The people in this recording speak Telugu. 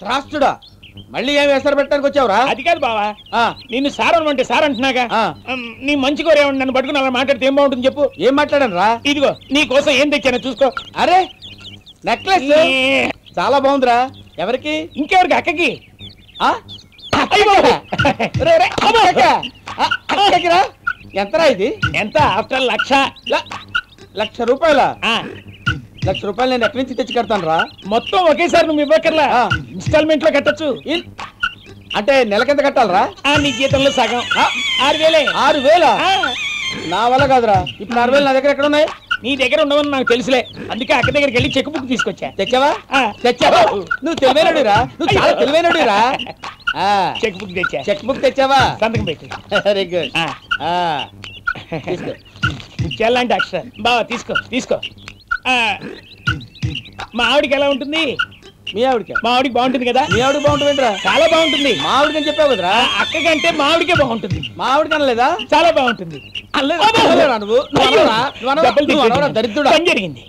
త్రాస్తుడా మళ్ళీ ఏం ఎసరు పెట్టడానికి వచ్చావురా? అది కాదు బావా, నిన్ను సార్ అనమంటే సార్ అంటున్నాగా. నీ మంచి కోరేవాడిని నన్ను పట్టుకుని అలా మాట్లాడితే ఏం బాగుంటుంది చెప్పు. ఏం మాట్లాడాను రా? ఇదిగో నీ కోసం ఏం తెచ్చానో చూసుకో. అరే నెక్లెస్ చాలా బాగుందిరా. ఎవరికి? ఇంకెవరికి? అక్కకి. ఎంతరా ఇది? ఎంత? ఆఫ్టర్ 1,00,000 రూపాయల? 1,00,000 రూపాయలు నేను ఎక్కడి నుంచి తెచ్చి కడతాను రా? మొత్తం ఒకేసారి నువ్వు ఇవ్వకర్లా, ఇన్స్టాల్మెంట్ లో కట్టచ్చు. అంటే నెలకెంత కట్టాలరా? నీ జీతంలో సగం 6,000. 6,000? నా వల్ల కాదురా. ఇప్పుడు 6,000 నా దగ్గర ఎక్కడ ఉన్నాయి? నీ దగ్గర ఉండవని నాకు తెలుసులే, అందుకే అక్క దగ్గరికి వెళ్ళి చెక్ బుక్ తీసుకొచ్చా. తెచ్చావా? తెచ్చావా? నువ్వు తెలివైనడురా, నువ్వు చాలా తెలివైనడురా. చెక్ బుక్ తెచ్చా. చెక్ బుక్ తెచ్చావా? సంతకం పెట్టు. Very good. ముత్యాలంటే అక్షర బావా తీసుకో తీసుకో. మా ఆవిడికి ఎలా ఉంటుంది? మీ ఆవిడికి? మా ఆవిడికి బాగుంటుంది కదా. మీ ఆవిడికి బాగుంటుందిరా? చాలా బాగుంటుంది. మా ఆవిడికి అని చెప్పావు కదరా. అక్క కంటే మా ఆవిడికే బాగుంటుంది. మా ఆవిడికి అనలేదా? చాలా బాగుంటుంది. దరిద్రుడా. జరిగింది.